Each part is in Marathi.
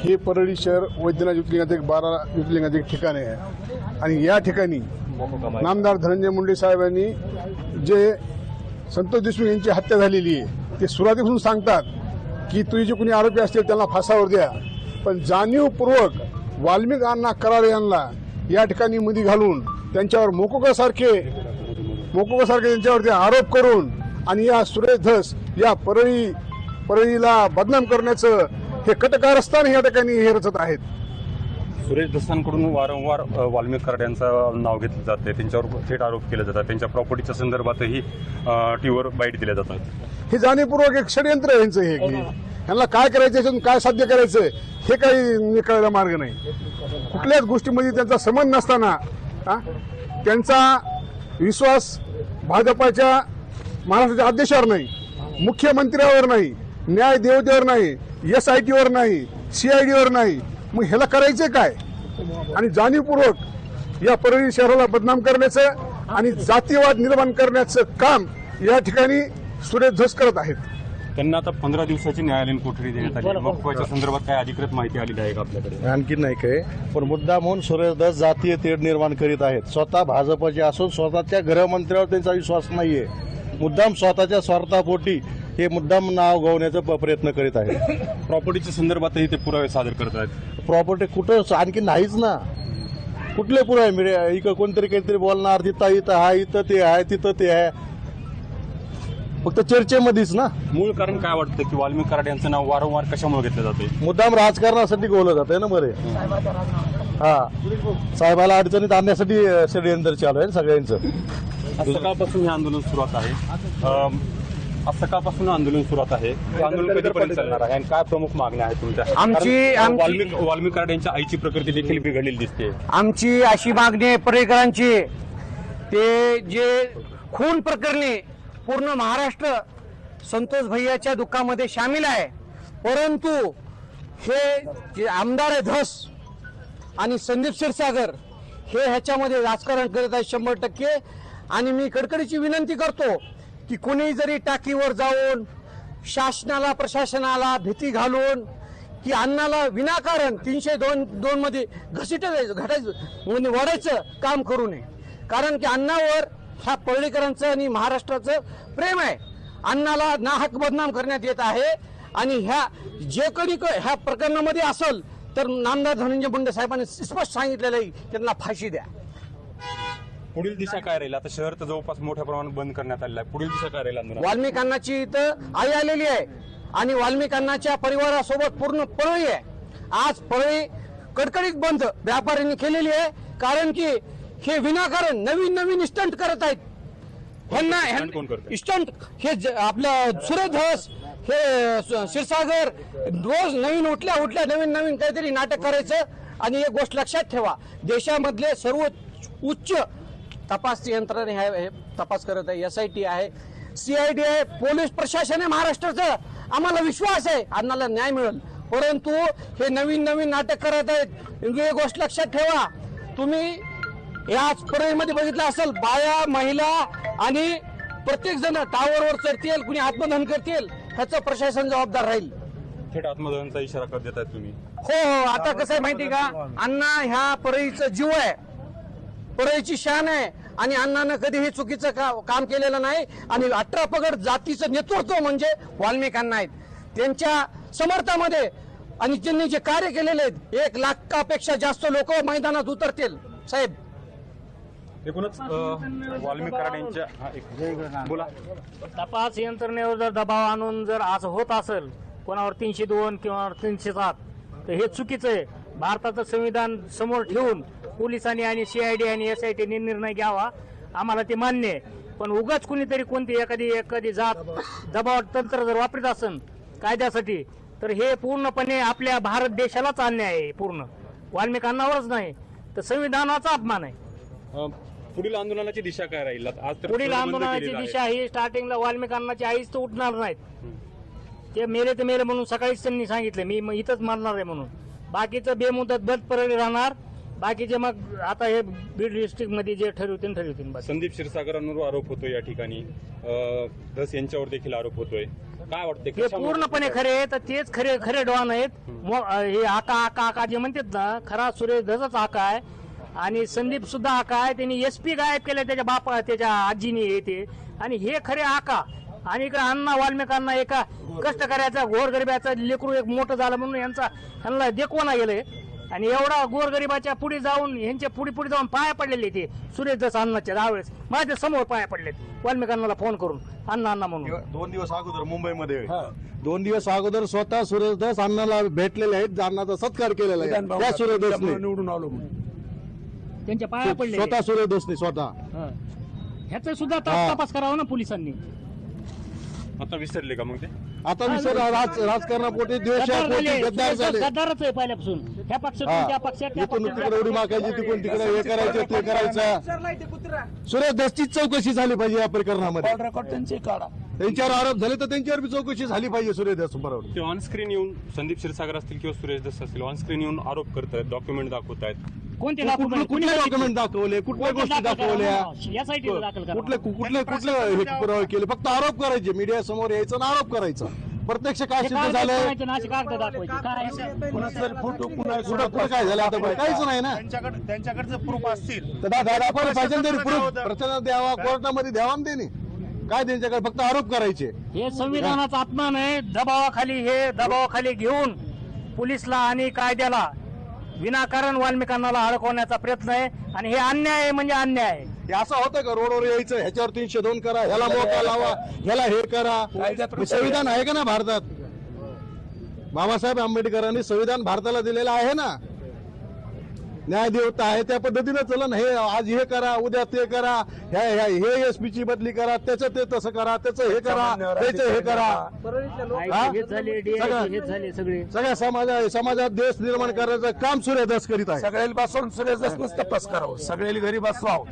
हे परळी शहर वैद्यनाथ ज्योतिर्लिंगाचं एक 12 ज्योतिर्लिंगाचं एक ठिकाण आहे आणि या ठिकाणी नामदार धनंजय मुंडे साहेबांनी जे संतोष देशमुख यांची हत्या झालेली आहे ते सुरुवातीपासून सांगतात की तुम्ही जे कोणी आरोपी असतील त्यांना फासावर द्या, पण जाणीवपूर्वक वाल्मिक अण्णा कराळे यांना या ठिकाणी मध्ये घालून त्यांच्यावर मोकोकासारखे त्यांच्यावरती आरोप करून आणि या सुरेश धस या परळीला बदनाम करण्याचं हे कटकारस्थान या ठिकाणी हे रचत आहेत. सुरेश धसांकडून वारंवार वाल्मिक कराड यांचं नाव घेतलं जाते, त्यांच्यावर थेट आरोप केले जातात, त्यांच्या प्रॉपर्टीच्या संदर्भातही टीव्हीवर बाईट दिल्या जातात. हे जाणीवपूर्वक एक षडयंत्र आहे यांचं हे की ह्यांना काय करायचं याच्यातून काय साध्य करायचं हे काही निकळायला मार्ग नाही. कुठल्याच गोष्टीमध्ये त्यांचा संबंध नसताना त्यांचा विश्वास भाजपाच्या महाराष्ट्राच्या अध्यक्षावर नाही, मुख्यमंत्र्यावर नाही, न्याय देवतेवर नाही, SITवर नाही, CIDवर नाही, मग ह्याला करायचं काय? आणि जाणीवपूर्वक या परळी शहराला बदनाम करण्याचं आणि जातीवाद निर्माण करण्याचं काम या ठिकाणी सुरेश धस करत आहेत. त्यांना आता 15 दिवसाची न्यायालयीन कोठडी देण्यात आली. मग संदर्भात काय अधिकृत माहिती आलेली आहे का आपल्याकडे? आणखी नाही काय, पण मुद्दा म्हणून सुरेश धस जातीय तेढ निर्माण करीत आहेत. स्वतः भाजपचे असून स्वतःच्या गृहमंत्र्यावर त्यांचा विश्वास नाहीये. मुद्दाम स्वतःच्या स्वार्थापोटी हे मुद्दाम नाव गवण्याचा प्रयत्न करीत आहेत. प्रॉपर्टीच्या संदर्भातही ते पुरावे सादर करत आहेत. प्रॉपर्टी कुठं आणखी नाहीच ना. कुठले पुरावे? इकडं कोणतरी काहीतरी बोलणार, तिथं हा, इथं ते आहे, तिथं ते आहे, फक्त चर्चेमध्येच ना. मूळ कारण काय वाटतं की वाल्मिक कराड यांचं नाव वारंवार कशामुळे घेतलं जाते? मुद्दाम राजकारणासाठी गोवलं जातंय ना बरे. साहेबाला अडचणीत आणण्यासाठी षडयंत्र चालू आहे सगळ्यांचं. आज सकाळपासून हे आंदोलन सुरुवात आहे. आंदोलन कधीपर्यंत चालणार आहे आणि काय प्रमुख मागण्या आहेत तुमच्या? वाल्मिक कराड यांच्या आईची प्रकृती देखील बिघडलेली दिसते. आमची अशी मागणी आहे परळीकरांची, ते जे खून प्रकरणी पूर्ण महाराष्ट्र संतोष भैयाच्या दुःखामध्ये सामील आहे, परंतु हे जे आमदार आहे धस आणि संदीप क्षीरसागर हे ह्याच्यामध्ये राजकारण करत आहेत 100%. आणि मी कडकडीची विनंती करतो की कोणी जरी टाकीवर जाऊन शासनाला प्रशासनाला भीती घालून की अण्णाला विनाकारण 302 मध्ये घटायचं वाढायचं काम करू नये. कारण की अण्णावर ह्या परळीकरांचं आणि महाराष्ट्राचं प्रेम आहे. अण्णाला नाहक बदनाम करण्यात येत आहे आणि ह्या जे कधी ह्या प्रकरणामध्ये असेल तर नामदार धनंजय मुंडे साहेबांनी स्पष्ट सांगितलेलं आहे त्यांना फाशी द्या. पुढील दिशा काय राहील? आता शहर तर जवळपास मोठ्या प्रमाणात बंद करण्यात आलेलं आहे. पुढील दिशा काय राहील? वाल्मिक अण्णाची इथं आई आलेली आहे आणि वाल्मिक अण्णाच्या परिवारासोबत पूर्ण परळी आहे. आज परळी कडकडीत बंद व्यापाऱ्यांनी केलेली आहे, कारण की हे विनाकारण नवीन स्टंट करत आहेत. ह्यांना स्टंट हे आपलं सुरेश धस हे क्षीरसागर रोज नवीन उठल्या नवीन काहीतरी नाटक करायचं. आणि एक गोष्ट लक्षात ठेवा, देशामधले सर्व उच्च तपास यंत्रणा हे तपास करत आहे. SIT आहे, CID आहे, पोलीस प्रशासन आहे महाराष्ट्राचं. आम्हाला विश्वास आहे अण्णाला न्याय मिळेल, परंतु हे नवीन नाटक करत आहेत. एक गोष्ट लक्षात ठेवा, तुम्ही याच परळीमध्ये बघितलं असेल, बाया महिला आणि प्रत्येक जण टावरवर चढतील, कुणी आत्मदहन करतील, ह्याचं प्रशासन जबाबदार राहील. थेट आत्मदहनाचा इशारा करत देत आहेत तुम्ही? हो. आता कसं आहे माहिती का, अण्णा ह्या परळीचं जीव आहे, परळीची शान आहे आणि अण्णानं कधीही चुकीचं काम केलेलं नाही. आणि 18 पगड जातीचं नेतृत्व म्हणजे वाल्मिक अण्णा आहेत. त्यांच्या समर्थामध्ये आणि त्यांनी जे कार्य केलेले आहेत, 1 लाखापेक्षा जास्त लोक मैदानात उतरतील. साहेब, एकूणच वाल्मिक कराड यांच्या बोला. तपास यंत्रणेवर जर दबाव आणून जर असं होत असेल, कोणावर 302 किंवा 307, तर हे चुकीचं आहे. भारताचं संविधान समोर ठेवून पोलिसांनी आणि CID आणि SIT ने निर्णय घ्यावा, आम्हाला ते मान्य आहे. पण उगाच कुणीतरी कोणती एखादी जात दबाव तंत्र जर वापरत असेल कायद्यासाठी, तर हे पूर्णपणे आपल्या भारत देशालाच अन्याय आहे. पूर्ण वाल्मिक अण्णावरच नाही तर संविधानाचा अपमान आहे. पुढील आंदोलनाची दिशा काय राहील? पुढील आंदोलनाची दिशा ही स्टार्टिंगला वाल्मिक अण्णाची आईच तर उठणार नाहीत. ते मेले तर मेले म्हणून सकाळीच त्यांनी सांगितलं, मी इथंच मारणार आहे म्हणून. बाकीचं बेमुदत बंद परळी राहणार. बाकीचे मग आता हे बीड डिस्ट्रिक्ट मध्ये जे ठरवतील बस. संदीप क्षीरसागरांवर आरोप होतोय या ठिकाणी, धस यांच्यावर देखील आरोप होतोय. काय वाटतं हे पूर्णपणे खरे आहेत, तर तेच खरे डॉन आहेत. हे आका जे म्हणतात ना, खरा सुरेश धसच आका आहे आणि संदीप सुद्धा आका आहे. त्यांनी SP गायब केलं त्याच्या आजीने येते, आणि हे खरे आका. आणि इकडे अण्णा वाल्मिकांना एका कष्टकऱ्याचा गोरगरिबाचा लेकरू एक मोठं झालं म्हणून यांना देखवना गेलंय, आणि एवढा गोरगरिबाच्या पुढे जाऊन यांच्या पुढे जाऊन पाया पडलेले ते सुरेश धस अण्णाच्या त्यावेळेस माझ्या समोर पाया पडलेत वाल्मिकांना फोन करून अण्णा म्हणून. 2 दिवस अगोदर मुंबईमध्ये 2 दिवस अगोदर स्वतः सुरेश धस अण्णाला भेटलेले आहेत, अण्णाचा सत्कार केलेला आहे त्या सुरेश धसने, निवडून आलो त्यांच्या पाया पडले. स्वतः सुरेश धसने स्वतः. ह्याचा सुद्धा तपास करावा ना पोलिसांनी. आता विसरले का मग ते? आता विसर राजकारणापोटी द्वेषापोटी गद्दार झाले. गद्दारच आहे पहिल्यापासून, ह्या पक्षातून त्या पक्षात, इथून तिकडे उडी मागायची, तिकडून तिकडे हे करायचं ते करायचं. सुरेश धसचीच चौकशी झाली पाहिजे या प्रकरणामध्ये. त्यांच्यावर आरोप झाले तर त्यांच्यावर बी चौकशी झाली पाहिजे सुरेश धस बरोबर. ते ऑनस्क्रीन येऊन संदीप क्षीरसागर असतील किंवा सुरेश धस असतील, ऑनस्क्रीन येऊन आरोप करतायत, डॉक्युमेंट दाखवतायत. कोणते कुठले डॉक्युमेंट दाखवले, कुठल्या गोष्टी दाखवल्या, या साईडला दाखल करा. कुठले हे पुरावे केले. फक्त आरोप करायचे, मीडिया समोर यायचं आणि आरोप करायचा. प्रत्यक्ष काय सिद्ध झालंय, कुठं काय झालं आता काहीच नाही ना. त्यांच्याकडचं प्रूफ असतील तर दाखवायला पाहिजे तरी प्रूफ प्रत्येकाला द्यावा, कोर्टामध्ये द्यावा ना त्यांनी. काय त्यांच्याकडे फक्त आरोप करायचे. हे संविधानाचा अपमान आहे. दबावाखाली घेऊन पोलिसला आणि कायद्याला विनाकारण वाल्मिकांना अडकवण्याचा प्रयत्न आहे, आणि हे अन्याय आहे म्हणजे अन्याय आहे. हे असं होतं का रोडवर यायचं, ह्याच्यावर 302 करा, ह्याला मोका लावा, ह्याला हे करा. संविधान आहे का ना भारतात? बाबासाहेब आंबेडकरांनी संविधान भारताला दिलेलं आहे ना. न्यायदेवता आहे त्या पद्धतीनं चलन. हे आज हे करा, उद्या ते करा, हे SP ची बदली करा, त्याचं ते तसं करा, त्याचं हे करा, त्याचं हे करा. सगळ्या समाजात देश निर्माण करायचं काम सुरेश धस करीत आहे. सगळ्यापासून सुरेश धसनंच तपास करावं, सगळ्याला घरी बसवावं.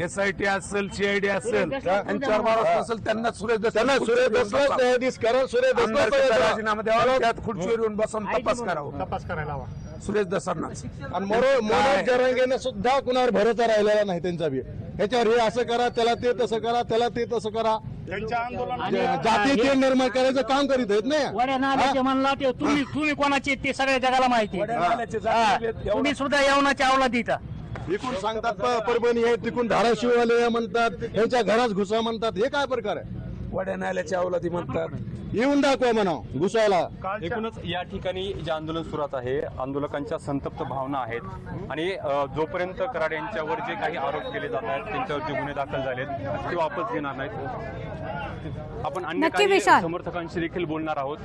SIT असेल, CID असेल, त्यांच्यावर मारत असेल त्यांना सुरेश धस न्यायाधीश करा. सुरेश धस राजीनामा द्यावा, त्यात खुर्चीवर येऊन बसून तपास करावा, तपास करायला हवा सुरेश धसांना. आणि मनोज जरांगेने सुद्धा कुणावर भरोसा राहिलेला नाही त्यांचा बी. ह्याच्यावर हे असं करा, त्याला ते तसं करा, त्याला ते तसं करा. जाती ते निर्माण करायचं काम करीत आहेत ना. वड्या नाल्याचे म्हणला ते तुम्ही कोणाचे ते सगळ्या जगाला माहिती. तुम्ही सुद्धा यवनाच्या अवलाद देता. इकडून सांगतात परभणी आहे, तिकडून धाराशिववाले म्हणतात, ह्यांच्या घरात घुसा म्हणतात. हे काय प्रकार आहे? वड्या नाल्याच्या अवलादी म्हणतात. येऊन दाखवा म्हणा घुसायला. एकूणच या ठिकाणी जे आंदोलन सुरू आहे, आंदोलकांच्या संतप्त भावना आहेत, आणि जोपर्यंत कराड यांच्यावर जे काही आरोप केले जात आहेत, त्यांच्यावर जे गुन्हे दाखल झालेत ते वापस घेणार नाहीत. आपण अन्य काही समर्थकांशी देखील बोलणार आहोत.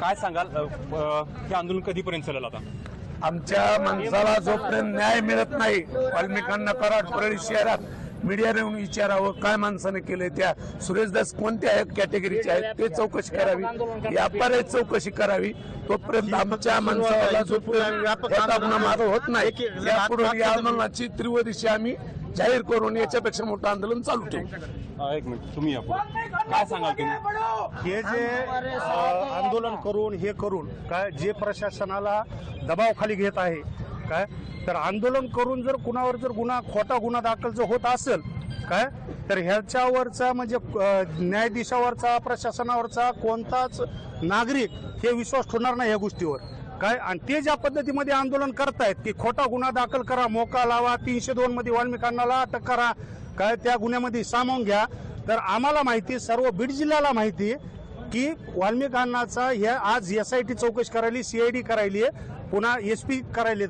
काय सांगाल, हे आंदोलन कधीपर्यंत चालेल? आता आमच्या माणसाला जोपर्यंत न्याय मिळत नाही, वाल्मिकांना कराड परळी शहरात मीडिया येऊन विचारावं काय माणसाने केलंय, त्या सुरेश धस कोणत्या कॅटेगरीचे आहेत ते चौकशी करावी, व्यापारी चौकशी करावी. तोपर्यंत आमच्या माणसाला जोपर्यंत मागे होत नाही, यापुढे या आंदोलनाची तीव्र दिशा आम्ही जाहीर करून याच्यापेक्षा मोठं आंदोलन चालू ठेवू. एक मिनिट, तुम्ही काय सांगाल तुम्ही? हे जे आंदोलन करून हे करून काय जे प्रशासनाला दबावाखाली घेत आहे काय, तर आंदोलन करून जर कुणावर जर खोटा गुन्हा दाखल जर होत असेल काय, तर ह्याच्यावरचा म्हणजे न्यायाधीशावरचा प्रशासनावरचा कोणताच नागरिक हे विश्वास ठेवणार नाही या गोष्टीवर काय. आणि ते ज्या पद्धतीमध्ये आंदोलन करतायत की खोटा गुन्हा दाखल करा, मोका लावा, 302 मध्ये वाल्मिकांना अटक करा काय, त्या गुन्ह्यामध्ये सामावून घ्या. तर आम्हाला माहिती, सर्व बीड जिल्ह्याला माहिती की वाल्मिकांनाचा ह्या आज SIT चौकशी करायली, CID करायली, पुन्हा SP करायली.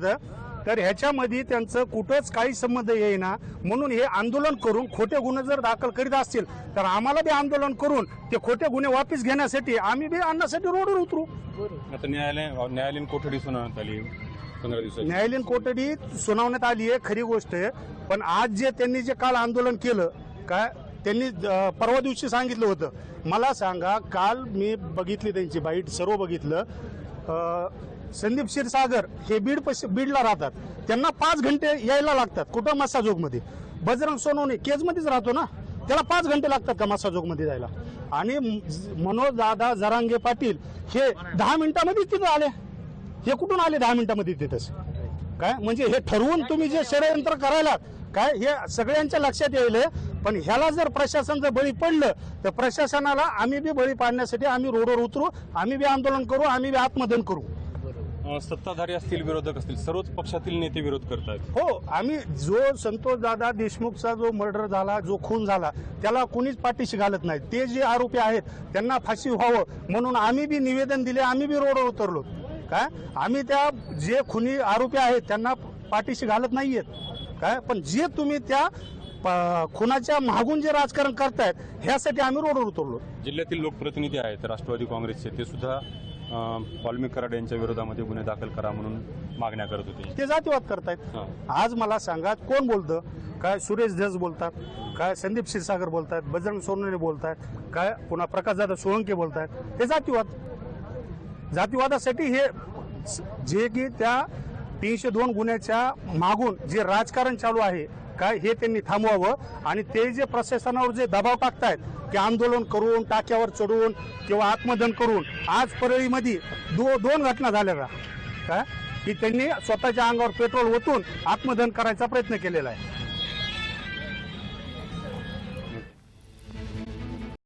तर ह्याच्यामध्ये त्यांचं कुठंच काही संबंध येईना. म्हणून हे आंदोलन करून खोटे गुन्हे जर दाखल करीत असतील तर आम्हाला बी आंदोलन करून ते खोटे गुन्हे वापस घेण्यासाठी आम्ही बी आणण्यासाठी रोडवर उतरू. आता न्यायालयीन कोठडी सुनावण्यात आली 15 दिवसाची. न्यायालयीन कोठडी सुनावण्यात आली आहे, खरी गोष्ट आहे. पण आज जे त्यांनी जे काल आंदोलन केलं काय, त्यांनी परवा दिवशी सांगितलं होतं. मला सांगा, काल मी बघितली त्यांची बाईट, सर्व बघितलं. संदीप क्षीरसागर हे बीडला राहतात, त्यांना 5 घंटे यायला लागतात. कुठं? मस्साजोगमध्ये. बजरंग सोनवणे केजमध्येच राहतो ना, त्याला 5 घंटे लागतात का मस्साजोगमध्ये जायला? आणि मनोज दादा जरांगे पाटील हे 10 मिनिटांमध्ये तिथं आले. हे कुठून आले 10 मिनिटांमध्ये तिथंच? काय म्हणजे हे ठरवून तुम्ही जे षडयंत्र करायला काय हे सगळ्यांच्या लक्षात येईल. पण ह्याला जर प्रशासन जर बळी पडलं तर प्रशासनाला आम्ही बी बळी पाडण्यासाठी आम्ही रोडवर उतरू, आम्ही बी आंदोलन करू, आम्ही बी आत्मदहन करू. सत्ताधारी असतील, विरोधक असतील, सर्वच पक्षातील नेते विरोध करतायत. हो, आम्ही जो संतोष दादा देशमुखचा जो मर्डर झाला, जो खून झाला, त्याला कुणीच पाठीशी घालत नाही. ते जे आरोपी आहेत त्यांना फाशी व्हावं म्हणून आम्ही बी निवेदन दिले, आम्ही बी रोडवर उतरलो. काय आम्ही त्या जे खुनी आरोपी आहेत त्यांना पाठीशी घालत नाहीयेत. काय पण जे तुम्ही त्या खुनाच्या मागून जे राजकारण करतायत ह्यासाठी आम्ही रोडवर उतरलो. जिल्ह्यातील लोकप्रतिनिधी आहेत राष्ट्रवादी काँग्रेसचे, ते सुद्धा वाल्मिक कराड यांच्या विरोधामध्ये गुन्हे दाखल करा म्हणून मागण्या करत होते. ते जातीवाद करतायत. आज मला सांगा कोण बोलतं? काय सुरेश धस बोलतात, काय संदीप क्षीरसागर बोलतात, बजरंग सोनवणे बोलतात, काय पुन्हा प्रकाशदादा सोळंके बोलतात. हे जातीवाद. जातीवादासाठी हे जे की त्या 302 गुन्ह्याच्या मागून जे राजकारण चालू आहे काय हे त्यांनी थांबवावं. आणि ते जे प्रशासनावर जे दबाव टाकतायत की आंदोलन करून, टाक्यावर चढून किंवा आत्मदहन करून, आज परळीमध्ये दोन घटना झाल्या काय की त्यांनी स्वतःच्या अंगावर पेट्रोल ओतून आत्मदहन करायचा प्रयत्न केलेला आहे.